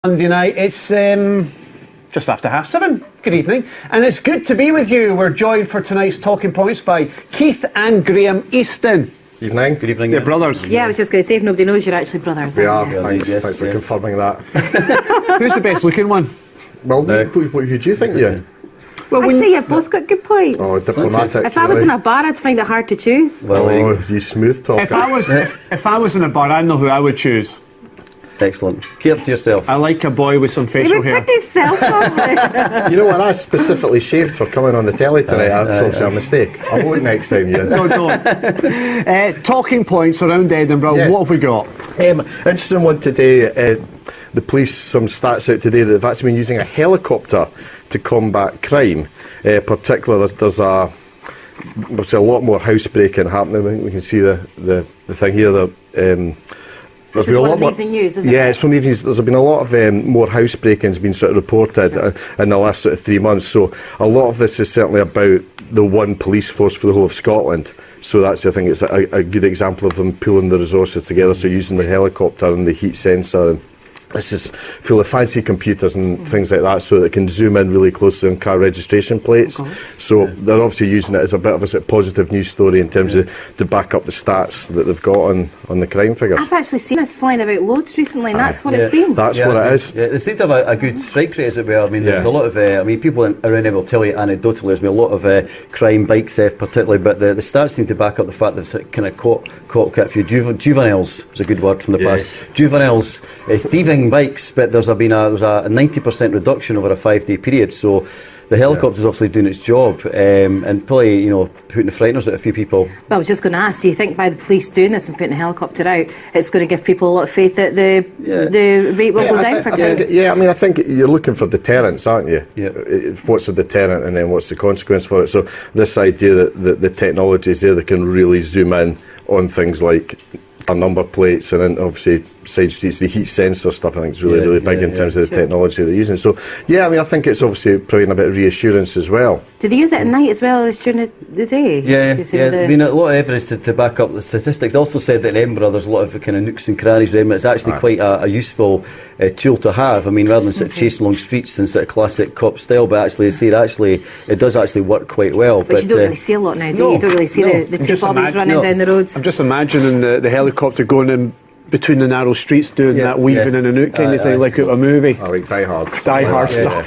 Monday night, it's just after 7:30. Good evening, and it's good to be with you. We're joined for tonight's Talking Points by Keith and Graeme Easton. Evening. Good evening. They're brothers. Yeah, I was just going to say, if nobody knows, you're actually brothers. We are. You? Thanks for confirming that. Who's the best looking one? Well, who do you think you? Well, I'd say you've both got good points. Oh, diplomatic. If I was in a bar, I'd find it hard to choose. Well, you smooth talker. If I was in a bar, I know who I would choose. Excellent. Keep it to yourself. I like a boy with some facial hair. Pretty self-confident. You know what? I specifically shaved for coming on the telly tonight. That's obviously a mistake. I won't next time, you. No, don't. Talking points around Edinburgh. Yeah. What have we got? Interesting one today. The police, some stats out today that they've actually been using a helicopter to combat crime. Particularly, there's a lot more housebreaking happening. We can see the thing here. This is one of the evening news, isn't it? Yeah, it's from the evening news. There's been a lot of more house break-ins being sort of reported in the last sort of 3 months. So a lot of this is certainly about the one police force for the whole of Scotland. So that's, I think, it's a good example of them pulling the resources together. So using the helicopter and the heat sensor, and this is full of fancy computers and things like that, so that it can zoom in really closely on car registration plates. So they're obviously using it as a bit of a sort of positive news story in terms of to back up the stats that they've got on the crime figures. I've actually seen us flying about loads recently, and that's what it's been. That's what it is. Yeah, they seem to have a good strike rate, as it were. I mean, there's a lot of, people around there will tell you anecdotally, there's been a lot of crime, bike theft particularly, but the stats seem to back up the fact that it's kind of caught quite a few juveniles, is a good word from the past, juveniles thieving bikes, but there was a 90% reduction over a 5-day period. So the helicopter's obviously doing its job, and probably, putting the frighteners at a few people. Well, I was just going to ask, do you think by the police doing this and putting the helicopter out, it's going to give people a lot of faith that the rate will go down for crime? I think you're looking for deterrence, aren't you? Yeah. What's the deterrent, and then what's the consequence for it? So this idea that the technology is there that can really zoom in on things like our number plates and then obviously side streets, the heat sensor stuff, I think is really big in terms of the technology they're using. So, I think it's obviously providing a bit of reassurance as well. Do they use it at night as well as during the day? I mean, a lot of evidence to back up the statistics. They also said that in Edinburgh there's a lot of kind of nooks and crannies around, but it's actually quite a useful tool to have. I mean, rather than sort of chasing along streets and sort of classic cop style, but actually, it does actually work quite well. But you don't really see a lot now, do you? You don't really see the two bobbies running down the roads. I'm just imagining the helicopter going in between the narrow streets doing that weaving in and out kind of thing, like out of a movie. I like Die Hard. Die Hard stuff,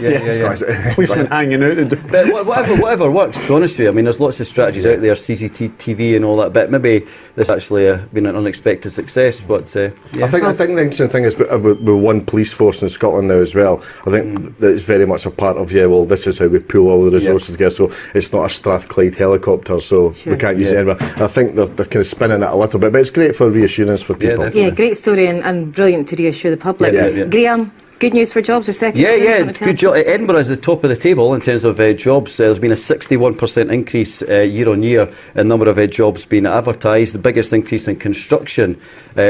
Policemen hanging out. But whatever works, to be honest with you. I mean, there's lots of strategies out there, CCTV and all that, but maybe this actually been an unexpected success. But I think the interesting thing is with one police force in Scotland now as well. I think that it's very much a part of, this is how we pull all the resources together. So it's not a Strathclyde helicopter, so we can't use it anywhere. I think they're kind of spinning it a little bit, but it's great for reassurance for people. Yeah, great story and brilliant to reassure the public. Graeme, good news for jobs or second? Good job. Edinburgh is the top of the table in terms of jobs. There's been a 61% increase year on year in number of jobs being advertised. The biggest increase in construction,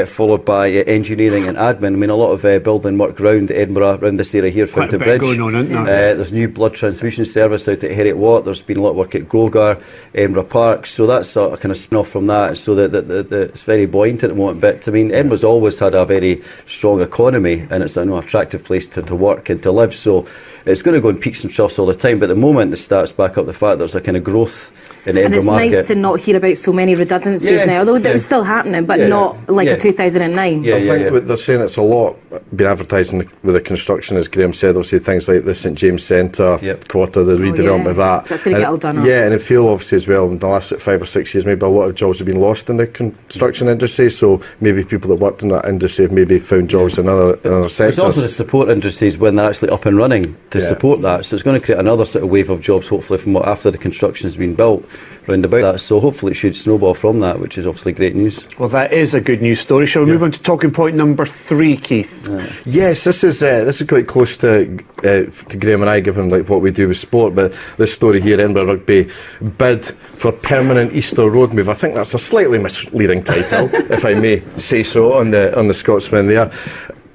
followed by engineering and admin. I mean, a lot of building work around Edinburgh, around this area here, Fountainbridge. Going on, isn't there? There's new blood transfusion service out at Heriot Watt. There's been a lot of work at Golgar, Edinburgh Park. So that's a kind of spin-off from that. So that it's very buoyant at the moment. But I mean, Edinburgh's always had a very strong economy, and it's an attractive place to work and to live. So it's going to go in peaks and troughs all the time. But at the moment, the stats back up the fact there's a kind of growth in the Edinburgh market. And it's nice to not hear about so many redundancies now, although they're still happening, but not like in 2009. I think what they're saying, it's a lot been advertising with the construction, as Graeme said. Obviously, things like the St James Centre quarter, the redevelopment of that. So it's going to get all done. And I feel obviously as well in the last 5 or 6 years, maybe a lot of jobs have been lost in the construction industry. So maybe people that worked in that industry have maybe found jobs in other sectors. There's also the support industries when they're actually up and running to support that. So it's going to create another sort of wave of jobs, hopefully, from after the construction has been built round about that. So hopefully it should snowball from that, which is obviously great news. Well, that is a good news story. Shall we move on to talking point number 3, Keith? Yes, this is quite close to Graeme and I, given like what we do with sport. But this story here, Edinburgh Rugby bid for permanent Easter road move. I think that's a slightly misleading title, if I may say so, on the Scotsman there.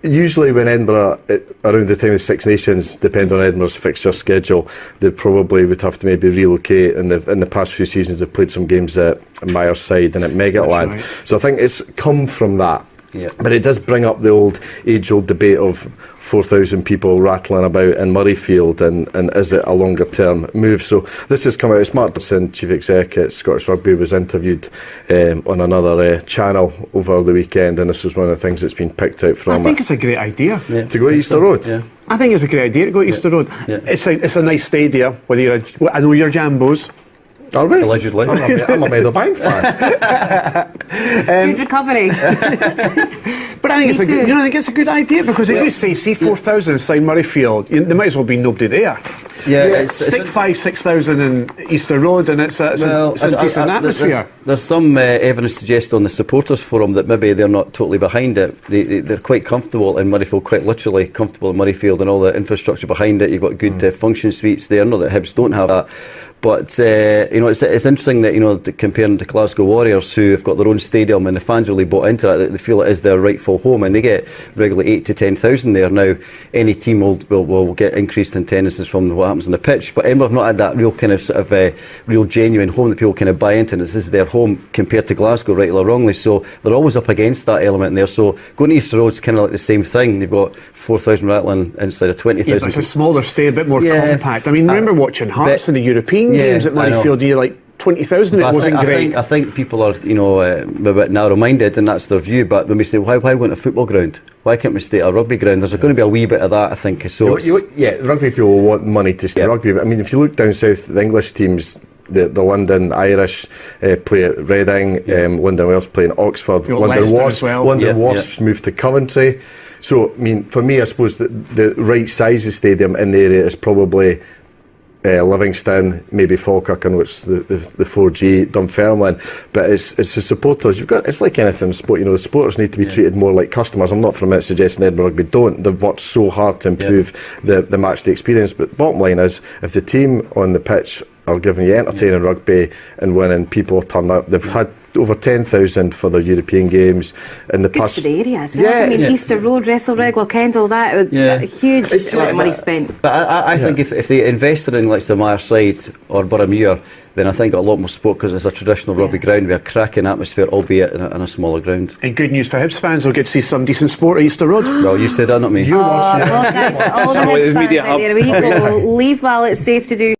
Usually when Edinburgh, around the time of the Six Nations, depend on Edinburgh's fixture schedule, they probably would have to maybe relocate. In the past few seasons, they've played some games at Myerside and at Megatland. Right. So I think it's come from that. Yeah. But it does bring up the age-old debate of 4,000 people rattling about in Murrayfield, and is it a longer-term move? So this has come out. It's Mark Dawson, Chief Exec at Scottish Rugby, was interviewed on another channel over the weekend, and this was one of the things that's been picked out from it. I think it's a great idea. Yeah. To go to Easter Road? Yeah. I think it's a great idea to go to Easter Road. Yeah. It's a nice stadium. Whether you're I know you're Jambos. All right. Allegedly. I'm a Meadowbank fan. Good recovery. But I think it's Me too. I think it's a good idea, because if you say 4,000 inside Murrayfield, there might as well be nobody there. Yeah, Stick 5,000-6,000 in Easter Road, and it's a decent atmosphere. There's some evidence suggesting on the supporters forum that maybe they're not totally behind it. They're quite comfortable in Murrayfield, quite literally comfortable in Murrayfield, and all the infrastructure behind it. You've got good function suites there. Not that Hibs don't have that. But it's interesting that comparing to Glasgow Warriors, who have got their own stadium, and the fans really bought into that. They feel it is their rightful home, and they get regularly 8,000 to 10,000 there. Now, any team will get increased attendances from what happens on the pitch. But Edinburgh have not had that real kind of real genuine home that people kind of buy into. And this is their home compared to Glasgow, rightly or wrongly. So they're always up against that element there. So going to Easter Road is kind of like the same thing. They've got 4,000 rattling inside of 20,000. Yeah, but it's a smaller stadium, a bit more compact. I mean, remember watching Hearts in the European games at Murrayfield? You're like 20,000. It wasn't great. I think people are, a bit narrow-minded, and that's their view. But when we say, why go to a football ground? Why can't we stay at a rugby ground? There's going to be a wee bit of that, I think. So rugby people will want money to stay rugby. But I mean, if you look down south, the English teams, the London Irish play at Reading, London Welsh play in Oxford, London Wasps moved to Coventry. So, I mean, for me, I suppose the right size of stadium in the area is probably Livingston, maybe Falkirk, and which the 4G, Dunfermline. But it's the supporters. It's like anything in sport. The supporters need to be treated more like customers. I'm not for a minute suggesting Edinburgh Rugby don't. They've worked so hard to improve the match day experience. But bottom line is, if the team on the pitch are giving you entertaining rugby and winning, people turn up. They've had over 10,000 for their European games in the past. Good for the area as well. Easter Road, Wrestle Regular, Kendal, that huge amount of money spent. But I think if they invested in like the Mireside or Boroughmuir, then I think a lot more support, because it's a traditional rugby ground with a cracking atmosphere, albeit in a smaller ground. And good news for Hibs fans, they'll get to see some decent sport at Easter Road. Well, you said that, not me. All the Hibs fans out there, we go. Leave while it's safe to do